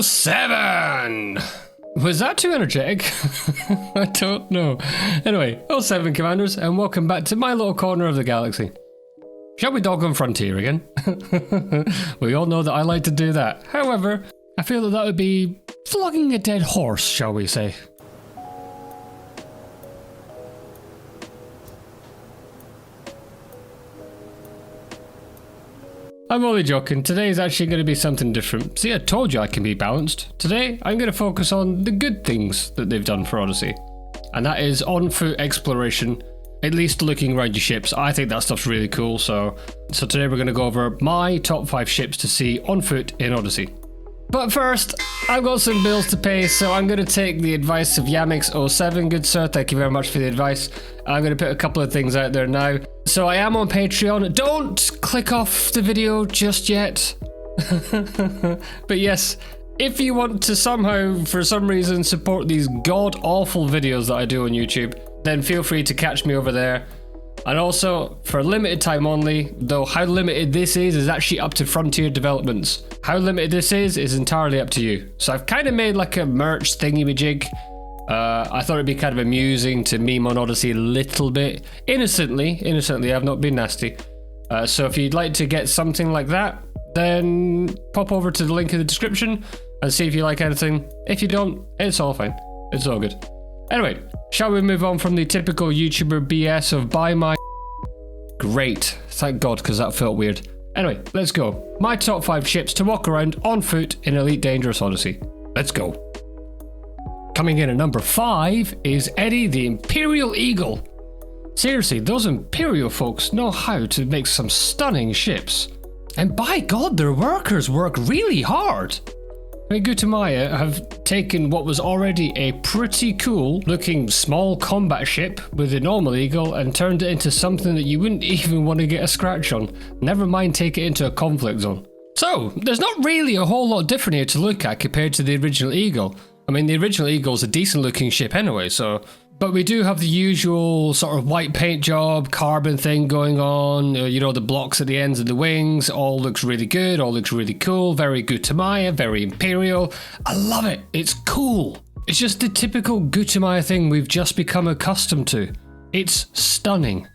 07! Was that too energetic? I don't know. Anyway, 07 Commanders, and welcome back to my little corner of the galaxy. Shall we dog on Frontier again? We all know that I like to do that. However, I feel that that would be flogging a dead horse, shall we say. I'm only joking. Today is actually going to be something different. See, I told you I can be balanced. Today, I'm going to focus on the good things that they've done for Odyssey. And that is on-foot exploration, at least looking around your ships. I think that stuff's really cool. So today we're going to go over my top 5 ships to see on foot in Odyssey. But first, I've got some bills to pay, so I'm going to take the advice of Yamix07. Good sir, thank you very much for the advice. I'm going to put a couple of things out there now. So I am on Patreon. Don't click off the video just yet. But yes, if you want to somehow, for some reason, support these god-awful videos that I do on YouTube, then feel free to catch me over there. And also, for limited time only, though how limited this is actually up to Frontier Developments. How limited this is entirely up to you. So I've kind of made like a merch thingy-majig. I thought it'd be kind of amusing to meme on Odyssey a little bit. Innocently, I've not been nasty. So if you'd like to get something like that, then pop over to the link in the description and see if you like anything. If you don't, it's all fine. It's all good. Anyway, shall we move on from the typical YouTuber BS of buy my Great, thank God, because that felt weird. Anyway, let's go. My top 5 ships to walk around on foot in Elite Dangerous Odyssey. Let's go. Coming in at number 5 is Eddie the Imperial Eagle. Seriously, those Imperial folks know how to make some stunning ships. And by God, their workers work really hard. I mean, Gutamaya have taken what was already a pretty cool looking small combat ship with a normal eagle and turned it into something that you wouldn't even want to get a scratch on. Never mind take it into a conflict zone. So, there's not really a whole lot different here to look at compared to the original eagle. I mean, the original eagle's a decent looking ship anyway, so... But we do have the usual sort of white paint job, carbon thing going on, you know, the blocks at the ends of the wings, all looks really good, all looks really cool, very Gutamaya, very Imperial. I love it, it's cool. It's just the typical Gutamaya thing we've just become accustomed to. It's stunning.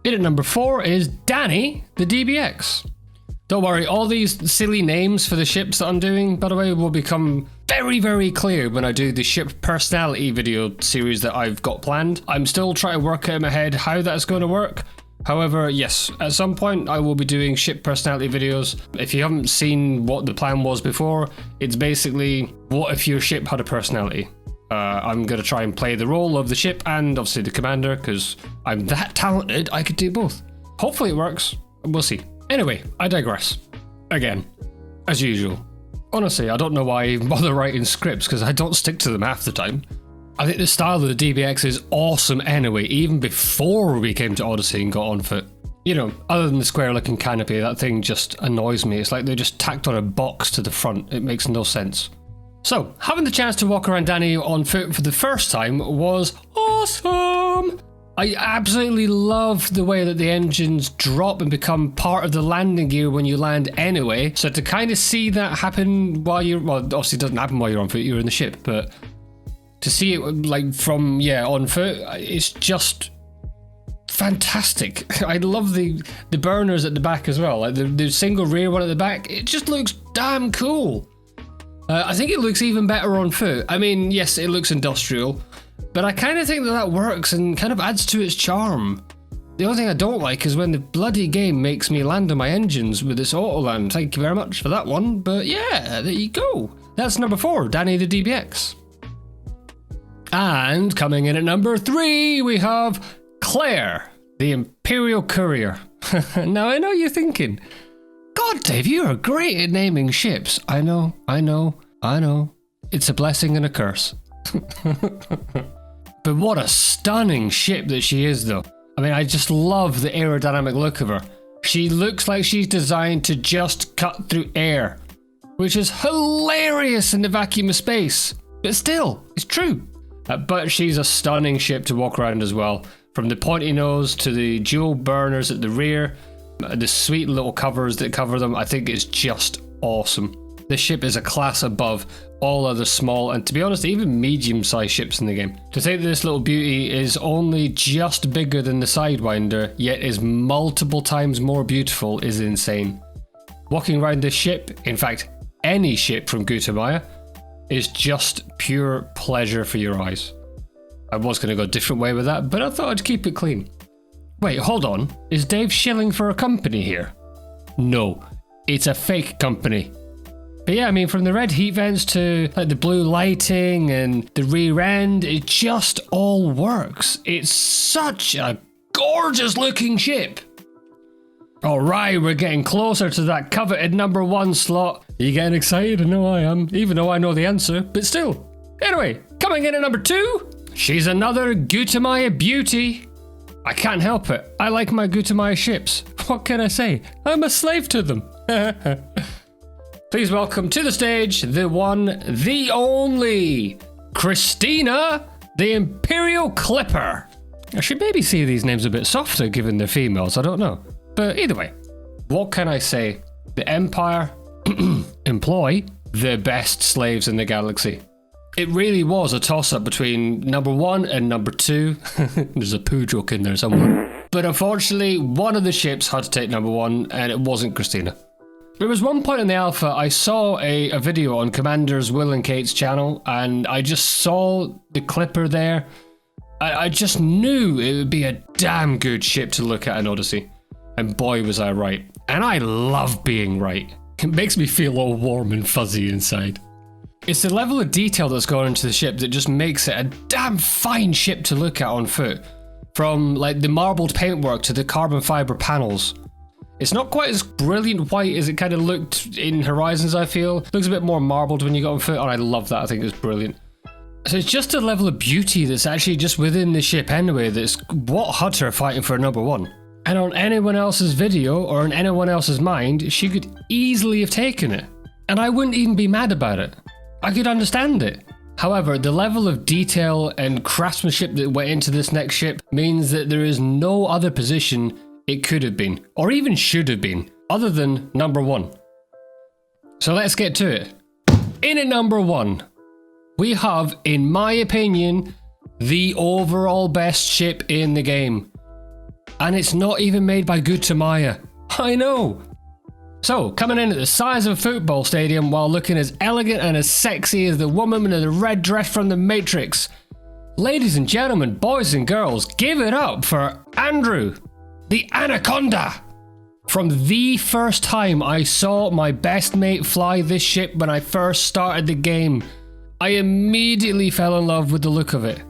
In at number 4 is Danny, the DBX. Don't worry, all these silly names for the ships that I'm doing, by the way, will become very, very clear when I do the ship personality video series that I've got planned. I'm still trying to work out in my head how that's going to work. However, yes, at some point I will be doing ship personality videos. If you haven't seen what the plan was before, it's basically, what if your ship had a personality? I'm going to try and play the role of the ship and obviously the commander, because I'm that talented I could do both. Hopefully it works. We'll see. Anyway, I digress. Again, as usual. Honestly, I don't know why I even bother writing scripts, because I don't stick to them half the time. I think the style of the DBX is awesome anyway, even before we came to Odyssey and got on foot. You know, other than the square looking canopy, that thing just annoys me. It's like they just tacked on a box to the front. It makes no sense. So, having the chance to walk around Danny on foot for the first time was awesome! I absolutely love the way that the engines drop and become part of the landing gear when you land anyway. So to kind of see that happen while you're, well, obviously it doesn't happen while you're on foot, you're in the ship, but to see it like from, on foot, it's just fantastic. I love the burners at the back as well, like the single rear one at the back. It just looks damn cool. I think it looks even better on foot. I mean, yes, it looks industrial, but I kind of think that works and kind of adds to its charm. The only thing I don't like is when the bloody game makes me land on my engines with this auto land. Thank you very much for that one, but yeah, there you go. That's number 4, Danny the DBX. And coming in at number 3, we have Claire, the Imperial Courier. Now I know you're thinking, God, Dave, you are great at naming ships. I know. It's a blessing and a curse. But what a stunning ship that she is, though. I mean, I just love the aerodynamic look of her. She looks like she's designed to just cut through air, which is hilarious in the vacuum of space. But still, it's true. But she's a stunning ship to walk around as well. From the pointy nose to the dual burners at the rear, the sweet little covers that cover them, I think it's just awesome. the ship is a class above all other small and, to be honest, even medium-sized ships in the game. To think that this little beauty is only just bigger than the Sidewinder, yet is multiple times more beautiful, is insane. Walking around this ship, in fact, any ship from Gutamaya, is just pure pleasure for your eyes. I was going to go a different way with that, but I thought I'd keep it clean. Wait, hold on. Is Dave shilling for a company here? No, it's a fake company. But yeah, I mean, from the red heat vents to like the blue lighting and the rear end, it just all works. It's such a gorgeous looking ship. All right, we're getting closer to that coveted number 1 slot. Are you getting excited? I know I am, even though I know the answer, but still. Anyway, coming in at number 2, she's another Gutamaya beauty. I can't help it. I like my Gutamaya ships. What can I say? I'm a slave to them. Please welcome to the stage the one, the only, Christina, the Imperial Clipper. I should maybe say these names a bit softer given they're females, I don't know. But either way, what can I say? The Empire employ the best slaves in the galaxy. It really was a toss-up between number 1 and number 2. There's a poo joke in there somewhere. But unfortunately, one of the ships had to take number 1, and it wasn't Christina. There was one point in the alpha, I saw a video on Commanders Will and Kate's channel, and I just saw the Clipper there. I just knew it would be a damn good ship to look at in Odyssey. And boy was I right. And I love being right. It makes me feel all warm and fuzzy inside. It's the level of detail that's gone into the ship that just makes it a damn fine ship to look at on foot. From like the marbled paintwork to the carbon fiber panels. It's not quite as brilliant white as it kind of looked in Horizons, I feel. It looks a bit more marbled when you got on foot, and I love that. I think it's brilliant. So it's just a level of beauty that's actually just within the ship anyway, that's what had her fighting for number 1. And on anyone else's video or in anyone else's mind, she could easily have taken it. And I wouldn't even be mad about it. I could understand it. However, the level of detail and craftsmanship that went into this next ship means that there is no other position it could have been, or even should have been, other than number 1. So let's get to it. In at number 1, we have, in my opinion, the overall best ship in the game. And it's not even made by Gutamaya. I know. So, coming in at the size of a football stadium while looking as elegant and as sexy as the woman in the red dress from The Matrix. Ladies and gentlemen, boys and girls, give it up for Andrew, the Anaconda. From the first time I saw my best mate fly this ship when I first started the game, I immediately fell in love with the look of it.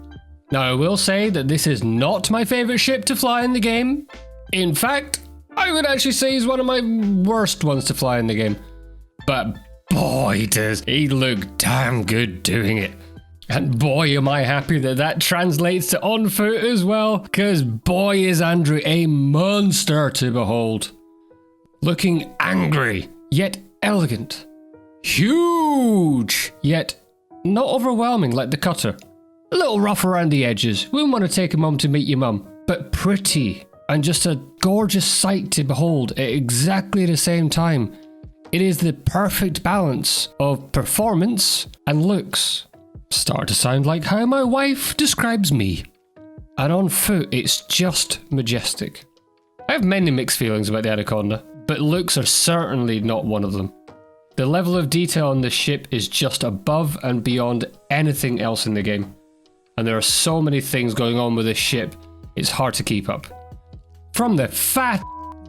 Now, I will say that this is not my favourite ship to fly in the game. In fact, I would actually say he's one of my worst ones to fly in the game. But boy, does he look damn good doing it. And boy, am I happy that that translates to on foot as well, because boy is Andrew a monster to behold. Looking angry, yet elegant. Huge, yet not overwhelming like the cutter. A little rough around the edges, wouldn't want to take a mum to meet your mum, but pretty. And just a gorgeous sight to behold at exactly the same time. It is the perfect balance of performance and looks. Start to sound like how my wife describes me. And on foot, it's just majestic. I have many mixed feelings about the Anaconda, but looks are certainly not one of them. The level of detail on this ship is just above and beyond anything else in the game. And there are so many things going on with this ship, it's hard to keep up. From the fat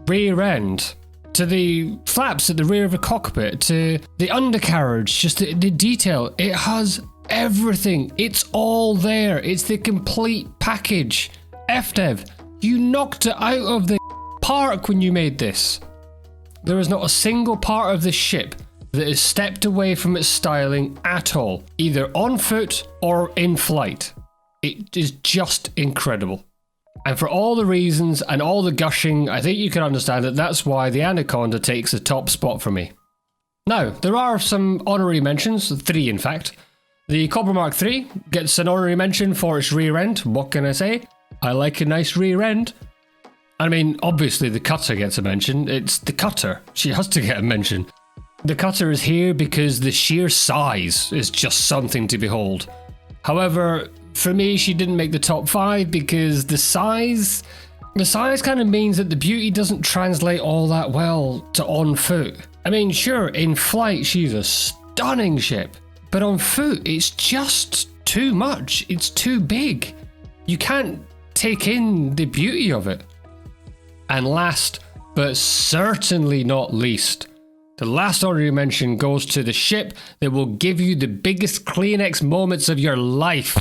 rear end, to the flaps at the rear of the cockpit, to the undercarriage, just the detail. It has everything. It's all there. It's the complete package. FDev, you knocked it out of the park when you made this. There is not a single part of this ship that is stepped away from its styling at all, either on foot or in flight. It is just incredible. And for all the reasons and all the gushing, I think you can understand that that's why the Anaconda takes the top spot for me. Now, there are some honorary mentions, 3 in fact. The Cobra Mark III gets an honorary mention for its rear end. What can I say? I like a nice rear end. I mean, obviously the cutter gets a mention. It's the cutter. She has to get a mention. The cutter is here because the sheer size is just something to behold. However, for me, she didn't make the top 5 because the size kind of means that the beauty doesn't translate all that well to on foot. I mean, sure, in flight, she's a stunning ship, but on foot, it's just too much. It's too big. You can't take in the beauty of it. And last, but certainly not least, the last honorary mention goes to the ship that will give you the biggest Kleenex moments of your life.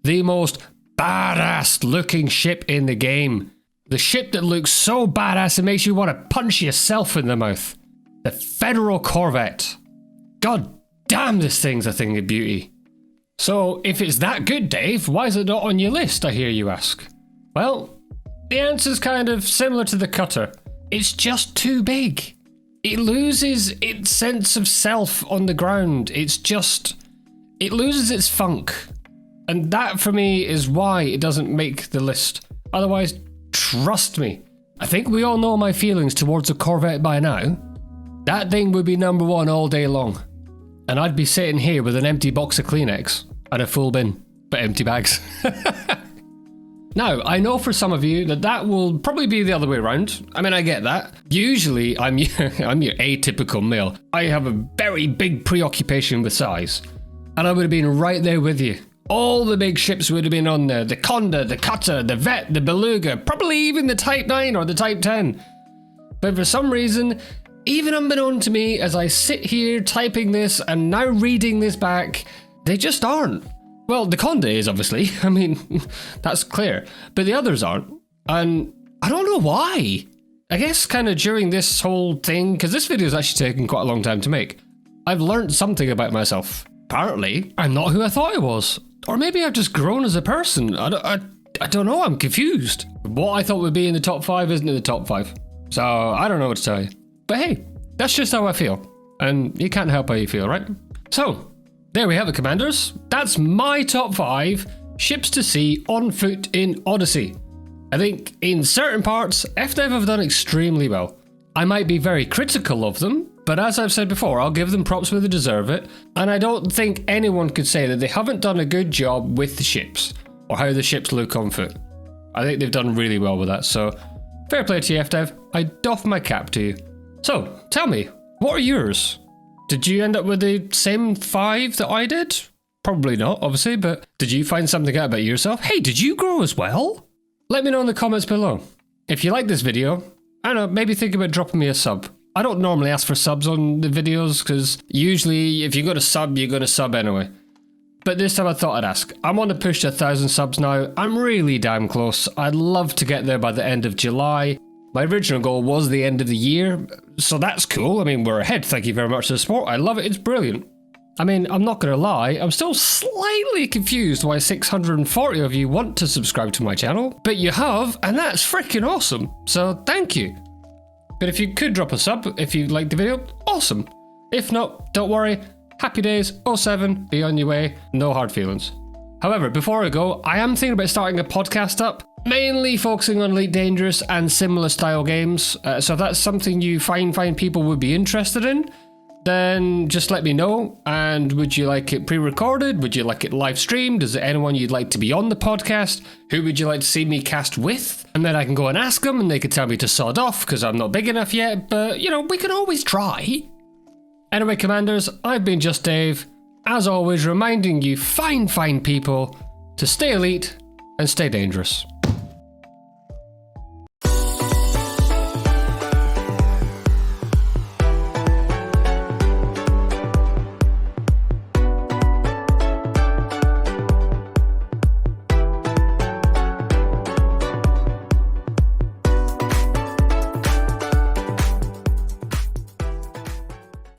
The most badass looking ship in the game. The ship that looks so badass it makes you want to punch yourself in the mouth. The Federal Corvette. God damn, this thing's a thing of beauty. So, if it's that good, Dave, why is it not on your list, I hear you ask? Well, the answer's kind of similar to the cutter. It's just too big. It loses its sense of self on the ground. It loses its funk. And that, for me, is why it doesn't make the list. Otherwise, trust me, I think we all know my feelings towards a Corvette by now. That thing would be number 1 all day long. And I'd be sitting here with an empty box of Kleenex and a full bin, but empty bags. Now, I know for some of you that will probably be the other way around. I mean, I get that. Usually, I'm your atypical male. I have a very big preoccupation with size. And I would have been right there with you. All the big ships would have been on there. The Conda, the Cutter, the Vet, the Beluga, probably even the Type 9 or the Type 10. But for some reason, even unbeknown to me, as I sit here typing this and now reading this back, they just aren't. Well, the Conda is, obviously. I mean, that's clear. But the others aren't. And I don't know why. I guess kind of during this whole thing, because this video is actually taking quite a long time to make, I've learned something about myself. Apparently, I'm not who I thought I was. Or maybe I've just grown as a person. I don't know, I'm confused. What I thought would be in the top 5 isn't in the top 5. So, I don't know what to tell you. But hey, that's just how I feel. And you can't help how you feel, right? So, there we have it, Commanders. That's my top 5 ships to see on foot in Odyssey. I think in certain parts, FDev have done extremely well. I might be very critical of them, but as I've said before, I'll give them props where they deserve it. And I don't think anyone could say that they haven't done a good job with the ships, or how the ships look on foot. I think they've done really well with that, so fair play to you, FDev. I doff my cap to you. So, tell me, what are yours? Did you end up with the same 5 that I did? Probably not, obviously, but did you find something out about yourself? Hey, did you grow as well? Let me know in the comments below. If you like this video, I don't know, maybe think about dropping me a sub. I don't normally ask for subs on the videos, because usually if you're going to sub, you're going to sub anyway. But this time I thought I'd ask. I'm on a push to 1,000 subs now. I'm really damn close. I'd love to get there by the end of July. My original goal was the end of the year, so that's cool. I mean, we're ahead. Thank you very much to the support. I love it. It's brilliant. I mean, I'm not going to lie. I'm still slightly confused why 640 of you want to subscribe to my channel, but you have, and that's freaking awesome. So thank you. But if you could drop a sub if you liked the video, awesome. If not, don't worry. Happy days, 07, be on your way. No hard feelings. However, before I go, I am thinking about starting a podcast up, mainly focusing on Elite Dangerous and similar style games. So if that's something you find people would be interested in, then just let me know. And would you like it pre-recorded? Would you like it live streamed? Is there anyone you'd like to be on the podcast? Who would you like to see me cast with? And then I can go and ask them and they could tell me to sod off because I'm not big enough yet. But, you know, we can always try. Anyway, Commanders, I've been Just Dave. As always, reminding you fine people to stay elite and stay dangerous.